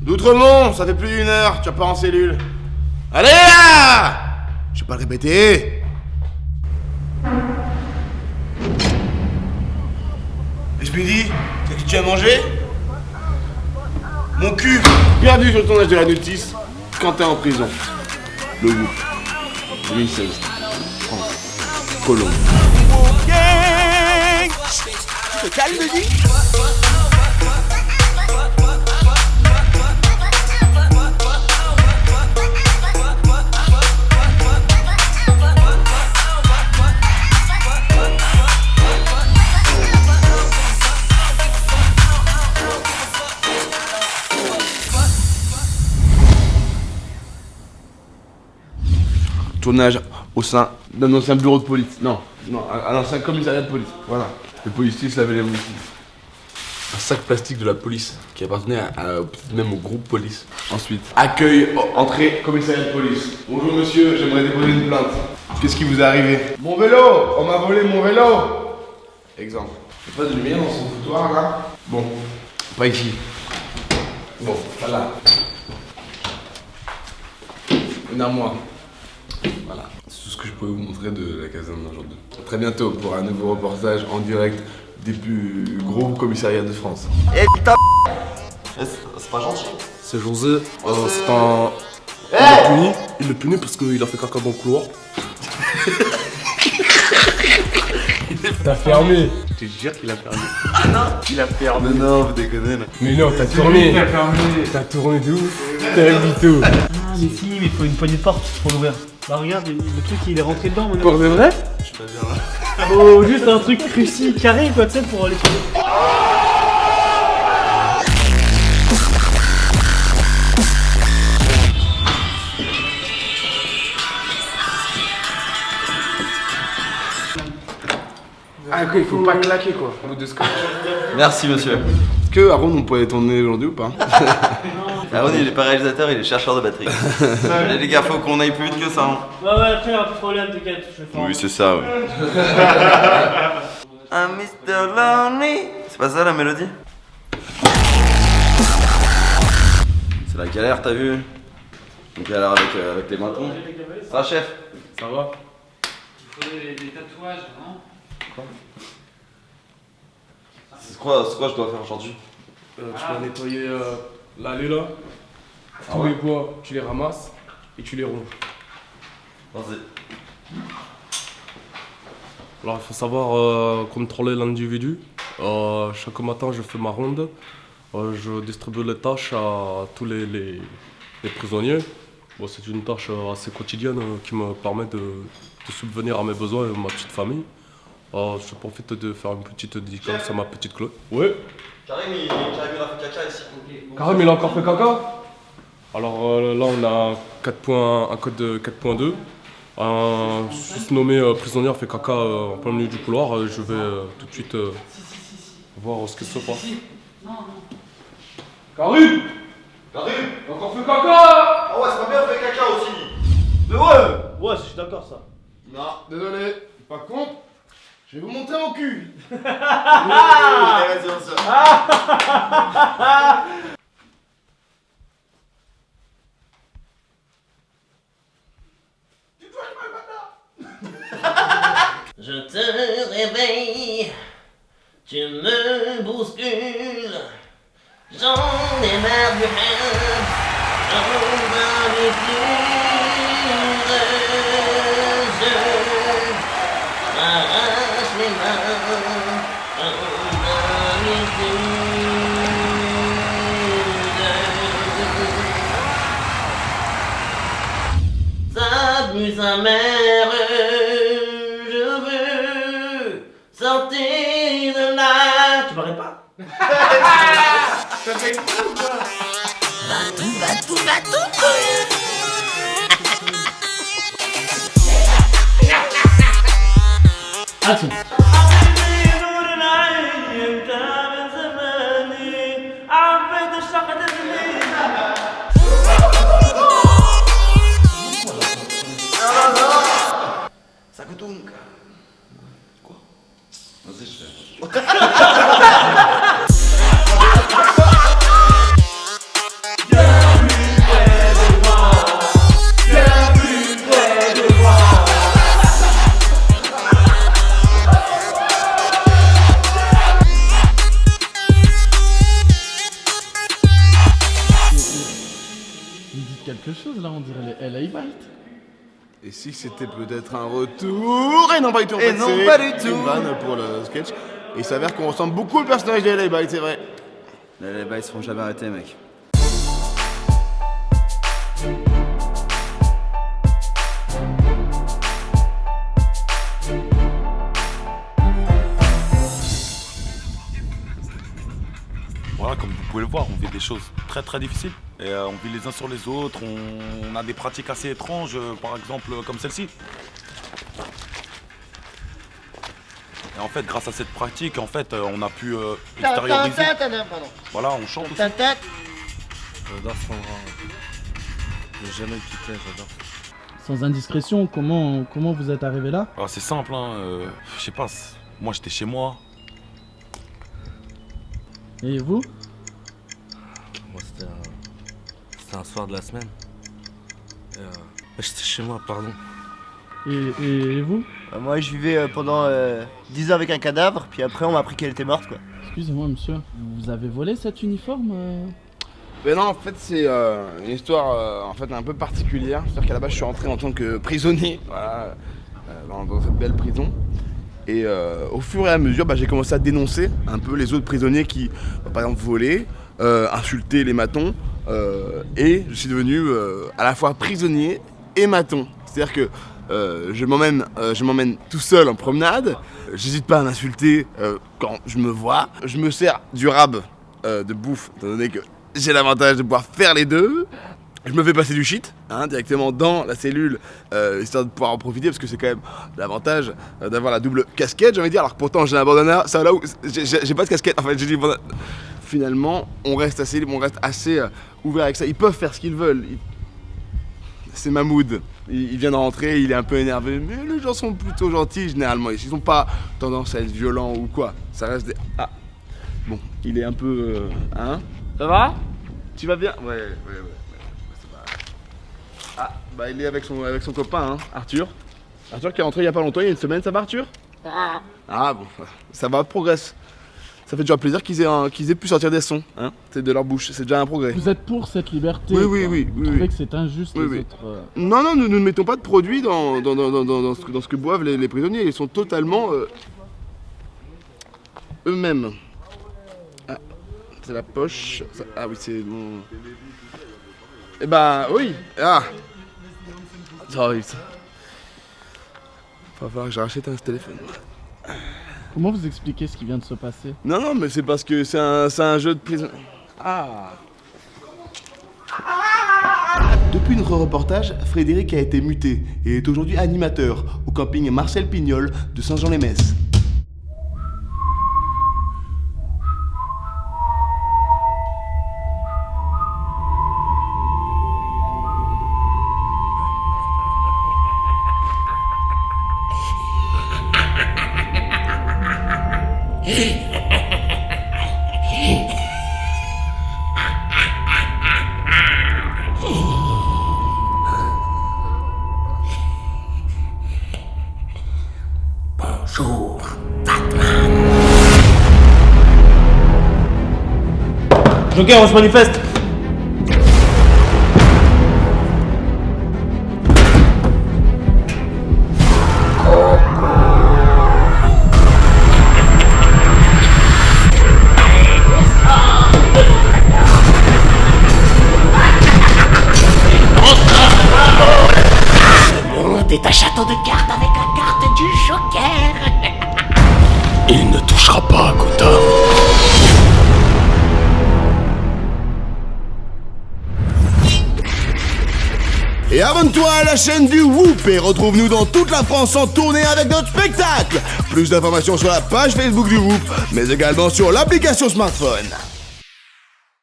D'Outremont, ça fait plus d'1 heure, tu vas pas en cellule. Allez là! Je vais pas le répéter. Et je me dis, qu'est-ce que tu as mangé? Mon cul! Perdu sur le tournage de la notice, Quentin en prison. Le groupe. 2016. France. Colombe. Tu te calmes, dis? Tournage au sein d'un ancien bureau de police. Non, un ancien commissariat de police. Voilà. Le policier se lavait les mains. Un sac plastique de la police qui appartenait même au groupe police. Ensuite, accueil, entrée, commissariat de police. Bonjour monsieur, j'aimerais déposer une plainte. Qu'est-ce qui vous est arrivé? Mon vélo! On m'a volé mon vélo! Exemple. Y'a pas de lumière dans ce foutoir là? Bon, pas ici. Bon, pas là. Une armoire. Voilà, c'est tout ce que je pouvais vous montrer de la caserne aujourd'hui. À très bientôt pour un nouveau reportage en direct des plus gros commissariats de France. Eh putain, c'est pas gentil. C'est José, c'est un... Il le punit parce qu'il a fait caca dans le couloir. T'as fermé. Je te jure qu'il a fermé. Ah non. Il a fermé. Non, vous déconnez là. Mais non, t'as tourné. T'as tourné de ouf. T'as invité. Ah mais si, mais il faut une poignée de porte pour l'ouvrir. Bah regarde, le truc il est rentré dedans maintenant. Pour de vrai? Je suis pas bien là. Oh, juste un truc réussi, carré quoi, tu sais, pour les poignées. Ah ok, il faut pas claquer quoi. Au bout de scotch. Merci monsieur. Est-ce que Aaron on pourrait tourner aujourd'hui ou pas? Aaron il est pas réalisateur, il est chercheur de batterie. Et les gars, faut qu'on aille plus vite que ça. Hein. Ouais, après y'a un peu de problème, t'inquiète, je vais faire. Oui, c'est ça, ouais. I'm Mr. Lonely. C'est pas ça la mélodie? C'est la galère, t'as vu? Une galère avec les mentons. Ça va, chef? Ça va? Il faudrait des tatouages, non? C'est quoi je dois faire aujourd'hui? Tu vas nettoyer l'allée là. Tous ouais. les bois, tu les ramasses et tu les ronges. Vas-y. Alors il faut savoir contrôler l'individu. Chaque matin je fais ma ronde. Je distribue les tâches à tous les prisonniers. Bon, c'est une tâche assez quotidienne qui me permet de subvenir à mes besoins et à ma petite famille. Je profite de faire une petite dédicace à ma petite Claude. Ouais. Karim il a fait caca ici. Karim il a encore fait caca. Alors là on a un code de 4.2. Un sous-nommé prisonnier a fait caca en plein milieu du couloir. Je vais tout de suite voir ce qui se passe. Karim! Karim! T'as encore fait caca! Ah ouais, c'est pas bien fait caca aussi. Mais ouais! Ouais, je suis d'accord ça. Non, désolé. Par contre, je vais vous monter mon cul. Vas-y, vas-y. Je te réveille, tu me bouscules, j'en ai marre du rêve, j'en ai plus, je m'arrache les mains, j'en ai plus. S'amuse sa mère. Sortez de là. Tu m'arrêtes pas? Batou. Action. Sakutunka. Quoi? Vas-y, je fais. Vous me dites quelque chose là, on dirait les LA Bytes. Et si c'était peut-être un retour? Et non, pas du tout. En fait, non, c'est pas du tout. une vanne pour le sketch. Et il s'avère qu'on ressemble beaucoup au personnage des LA Bytes, c'est vrai. Les bails seront jamais arrêtés, mec. Voilà, comme vous pouvez le voir, on vit des choses très très difficiles. Et on vit les uns sur les autres, on a des pratiques assez étranges, par exemple comme celle-ci. Et en fait, grâce à cette pratique, en fait, on a pu extérioriser. Voilà, on chante aussi. J'adore Sandra. Je vais jamais le quitter, j'adore. Sans indiscrétion, comment vous êtes arrivé là? Alors, c'est simple, hein, je sais pas, moi j'étais chez moi. Et vous? Moi, c'était un soir de la semaine. J'étais chez moi, pardon. Et vous? Moi je vivais pendant 10 ans avec un cadavre, puis après on m'a appris qu'elle était morte quoi. Excusez-moi monsieur, vous avez volé cet uniforme Mais non, en fait, c'est une histoire en fait un peu particulière. C'est-à-dire qu'à la base, je suis rentré en tant que prisonnier, voilà, dans cette belle prison. Et au fur et à mesure, j'ai commencé à dénoncer un peu les autres prisonniers qui, par exemple, volaient, insultaient les matons. Et je suis devenu à la fois prisonnier et maton. C'est-à-dire que je m'emmène tout seul en promenade. J'hésite pas à m'insulter quand je me vois. Je me sers du rab de bouffe, étant donné que j'ai l'avantage de pouvoir faire les deux. Je me fais passer du shit directement dans la cellule, histoire de pouvoir en profiter, parce que c'est quand même l'avantage d'avoir la double casquette, j'ai envie de dire. Alors que pourtant j'ai un bandana, ça là où j'ai pas de casquette. En fait, j'ai dit finalement, on reste assez libre, on reste assez ouvert avec ça. Ils peuvent faire ce qu'ils veulent. C'est Mahmoud. Il vient de rentrer, il est un peu énervé, mais les gens sont plutôt gentils généralement. Ils n'ont pas tendance à être violents ou quoi. Ça reste des. Ah. Bon, il est un peu. Ça va? Tu vas bien? Ouais. Ah, il est avec son copain, Arthur. Arthur qui est rentré il y a pas longtemps, il y a une semaine, ça va Arthur? Ah bon, ça va, progresse. Ça fait déjà plaisir qu'ils aient pu sortir des sons, c'est de leur bouche, c'est déjà un progrès. Vous êtes pour cette liberté? Oui. Vous trouvez que c'est injuste les autres Non, nous ne mettons pas de produits dans ce que boivent les prisonniers, ils sont totalement eux-mêmes. Ah, c'est la poche. Ah oui, c'est mon... Eh oui. Ah. Ça arrive ça. Va falloir que je rachète un téléphone. Comment vous expliquez ce qui vient de se passer? Non, mais c'est parce que c'est un jeu de prison. Ah. Depuis notre reportage, Frédéric a été muté et est aujourd'hui animateur au camping Marcel Pignol de Saint-Jean-les-Metz. Bonjour, Batman. Joker, on se manifeste. C'est un château de cartes avec la carte du Joker. Il ne touchera pas à Gotham. Et abonne-toi à la chaîne du Whoop et retrouve-nous dans toute la France en tournée avec notre spectacle. Plus d'informations sur la page Facebook du Whoop, mais également sur l'application smartphone.